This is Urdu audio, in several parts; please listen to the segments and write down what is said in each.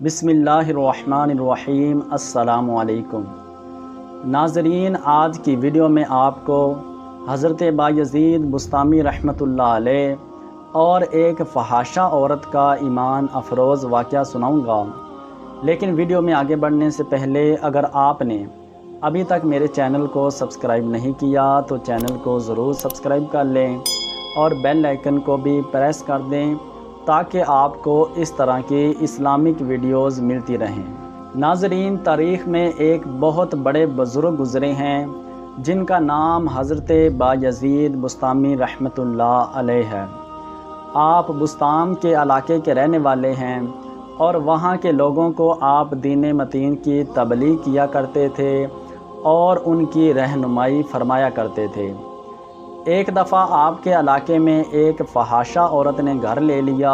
بسم اللہ الرحمن الرحیم۔ السلام علیکم ناظرین، آج کی ویڈیو میں آپ کو حضرت بایزید بسطامی رحمۃ اللہ علیہ اور ایک فحاشہ عورت کا ایمان افروز واقعہ سناؤں گا۔ لیکن ویڈیو میں آگے بڑھنے سے پہلے اگر آپ نے ابھی تک میرے چینل کو سبسکرائب نہیں کیا تو چینل کو ضرور سبسکرائب کر لیں اور بیل آئیکن کو بھی پریس کر دیں تاکہ آپ کو اس طرح کی اسلامک ویڈیوز ملتی رہیں۔ ناظرین، تاریخ میں ایک بہت بڑے بزرگ گزرے ہیں جن کا نام حضرت بایزید بسطامی رحمۃ اللہ علیہ ہے۔ آپ بسطام کے علاقے کے رہنے والے ہیں اور وہاں کے لوگوں کو آپ دین متین کی تبلیغ کیا کرتے تھے اور ان کی رہنمائی فرمایا کرتے تھے۔ ایک دفعہ آپ کے علاقے میں ایک فحاشہ عورت نے گھر لے لیا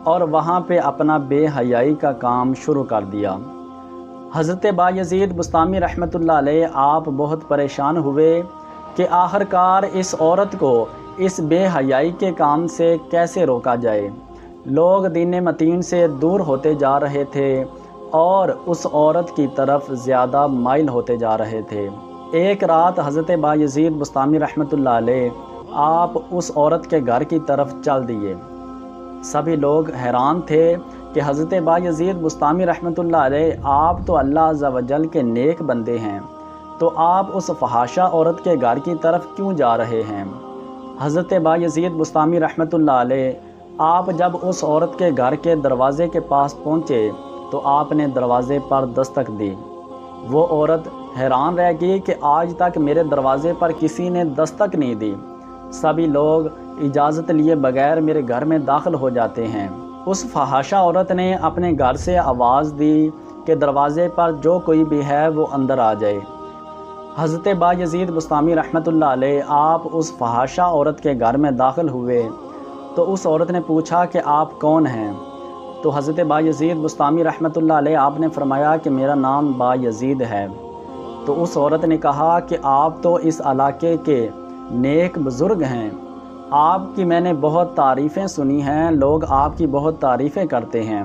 اور وہاں پہ اپنا بے حیائی کا کام شروع کر دیا۔ حضرت بایزید بسطامی رحمۃ اللہ علیہ آپ بہت پریشان ہوئے کہ آخرکار اس عورت کو اس بے حیائی کے کام سے کیسے روکا جائے۔ لوگ دین متین سے دور ہوتے جا رہے تھے اور اس عورت کی طرف زیادہ مائل ہوتے جا رہے تھے۔ ایک رات حضرت بایزید بسطامی رحمۃ اللہ علیہ آپ اس عورت کے گھر کی طرف چل دیے۔ سبھی لوگ حیران تھے کہ حضرت بایزید بسطامی رحمۃ اللہ علیہ آپ تو اللہ عز و جل کے نیک بندے ہیں، تو آپ اس فحاشہ عورت کے گھر کی طرف کیوں جا رہے ہیں؟ حضرت بایزید بسطامی رحمۃ اللہ علیہ آپ جب اس عورت کے گھر کے دروازے کے پاس پہنچے تو آپ نے دروازے پر دستک دی۔ وہ عورت حیران رہ گئی کہ آج تک میرے دروازے پر کسی نے دستک نہیں دی، سبھی لوگ اجازت لیے بغیر میرے گھر میں داخل ہو جاتے ہیں۔ اس فحاشہ عورت نے اپنے گھر سے آواز دی کہ دروازے پر جو کوئی بھی ہے وہ اندر آ جائے۔ حضرت بایزید بسطامی رحمۃ اللہ علیہ آپ اس فحاشہ عورت کے گھر میں داخل ہوئے تو اس عورت نے پوچھا کہ آپ کون ہیں؟ تو حضرت بایزید بسطامی رحمۃ اللہ علیہ آپ نے فرمایا کہ میرا نام بایزید ہے۔ تو اس عورت نے کہا کہ آپ تو اس علاقے کے نیک بزرگ ہیں، آپ کی میں نے بہت تعریفیں سنی ہیں، لوگ آپ کی بہت تعریفیں کرتے ہیں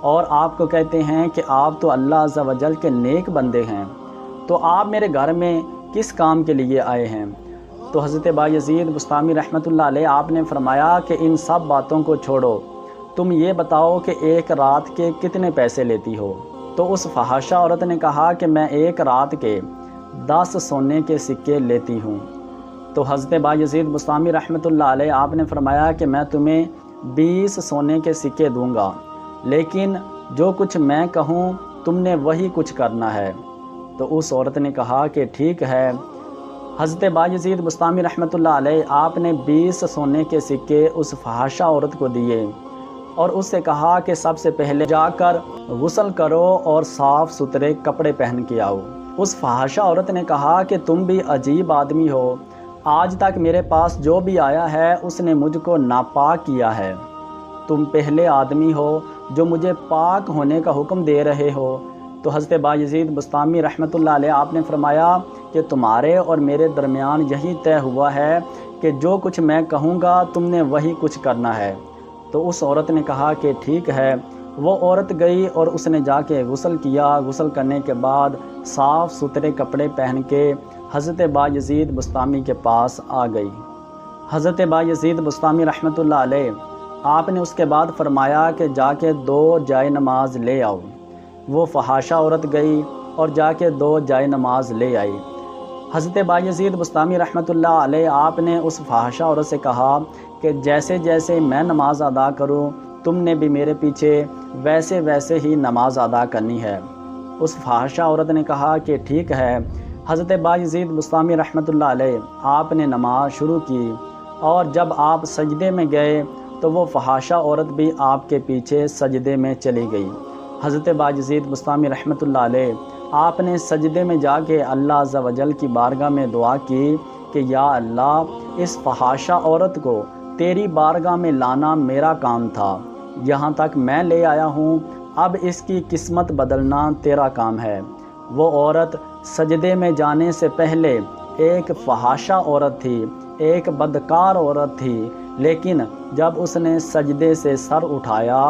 اور آپ کو کہتے ہیں کہ آپ تو اللہ عز و جل کے نیک بندے ہیں، تو آپ میرے گھر میں کس کام کے لیے آئے ہیں؟ تو حضرت بایزید بسطامی رحمۃ اللہ علیہ آپ نے فرمایا کہ ان سب باتوں کو چھوڑو، تم یہ بتاؤ کہ ایک رات کے کتنے پیسے لیتی ہو؟ تو اس فحاشہ عورت نے کہا کہ میں ایک رات کے 10 سونے کے سکے لیتی ہوں۔ تو حضرت بایزید بسطامی رحمۃ اللہ علیہ آپ نے فرمایا کہ میں تمہیں 20 سونے کے سکے دوں گا، لیکن جو کچھ میں کہوں تم نے وہی کچھ کرنا ہے۔ تو اس عورت نے کہا کہ ٹھیک ہے۔ حضرت بایزید بسطامی رحمۃ اللہ علیہ آپ نے 20 سونے کے سکے اس فحاشہ عورت کو دیے اور اس سے کہا کہ سب سے پہلے جا کر غسل کرو اور صاف ستھرے کپڑے پہن کے آؤ۔ اس فحاشہ عورت نے کہا کہ تم بھی عجیب آدمی ہو، آج تک میرے پاس جو بھی آیا ہے اس نے مجھ کو ناپاک کیا ہے، تم پہلے آدمی ہو جو مجھے پاک ہونے کا حکم دے رہے ہو۔ تو حضرت بایزید بسطامی رحمۃ اللہ علیہ آپ نے فرمایا کہ تمہارے اور میرے درمیان یہی طے ہوا ہے کہ جو کچھ میں کہوں گا تم نے وہی کچھ کرنا ہے۔ تو اس عورت نے کہا کہ ٹھیک ہے۔ وہ عورت گئی اور اس نے جا کے غسل کیا، غسل کرنے کے بعد صاف ستھرے کپڑے پہن کے حضرت بایزید بسطامی کے پاس آ گئی۔ حضرت بایزید بسطامی رحمۃ اللہ علیہ آپ نے اس کے بعد فرمایا کہ جا کے 2 جائے نماز لے آؤ۔ وہ فحاشہ عورت گئی اور جا کے 2 جائے نماز لے آئی۔ حضرت بایزید بسطامی رحمۃ اللہ علیہ آپ نے اس فحاشہ عورت سے کہا کہ جیسے جیسے میں نماز ادا کروں تم نے بھی میرے پیچھے ویسے ویسے ہی نماز ادا کرنی ہے۔ اس فحاشہ عورت نے کہا کہ ٹھیک ہے۔ حضرت بایزید بسطامی رحمۃ اللہ علیہ آپ نے نماز شروع کی اور جب آپ سجدے میں گئے تو وہ فحاشہ عورت بھی آپ کے پیچھے سجدے میں چلی گئی۔ حضرت بایزید بسطامی رحمۃ اللہ علیہ آپ نے سجدے میں جا کے اللہ عز و جل کی بارگاہ میں دعا کی کہ یا اللہ، اس فحاشہ عورت کو تیری بارگاہ میں لانا میرا کام تھا، یہاں تک میں لے آیا ہوں، اب اس کی قسمت بدلنا تیرا کام ہے۔ وہ عورت سجدے میں جانے سے پہلے ایک فحاشہ عورت تھی، ایک بدکار عورت تھی، لیکن جب اس نے سجدے سے سر اٹھایا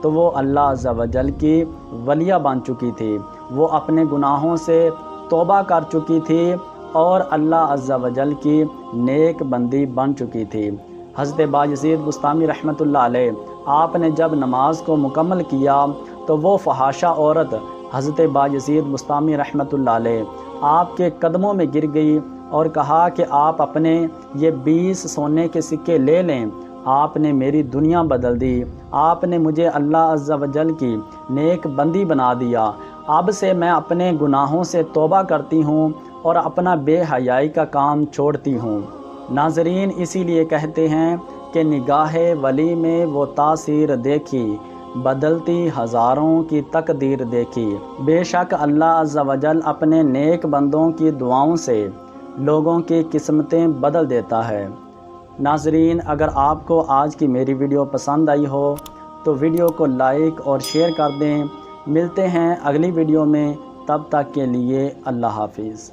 تو وہ اللہ عز و جل کی ولیہ بن چکی تھی، وہ اپنے گناہوں سے توبہ کر چکی تھی اور اللہ عز و جل کی نیک بندی بن چکی تھی۔ حضرت بایزید بسطامی رحمۃ اللہ علیہ آپ نے جب نماز کو مکمل کیا تو وہ فحاشہ عورت حضرت بایزید بسطامی رحمۃ اللہ علیہ آپ کے قدموں میں گر گئی اور کہا کہ آپ اپنے یہ 20 سونے کے سکے لے لیں، آپ نے میری دنیا بدل دی، آپ نے مجھے اللہ عز و جل کی نیک بندی بنا دیا، اب سے میں اپنے گناہوں سے توبہ کرتی ہوں اور اپنا بے حیائی کا کام چھوڑتی ہوں۔ ناظرین، اسی لیے کہتے ہیں کہ نگاہ ولی میں وہ تاثیر دیکھی، بدلتی ہزاروں کی تقدیر دیکھی۔ بے شک اللہ عز و جل اپنے نیک بندوں کی دعاؤں سے لوگوں کی قسمتیں بدل دیتا ہے۔ ناظرین، اگر آپ کو آج کی میری ویڈیو پسند آئی ہو تو ویڈیو کو لائک اور شیئر کر دیں۔ ملتے ہیں اگلی ویڈیو میں، تب تک کے لیے اللہ حافظ۔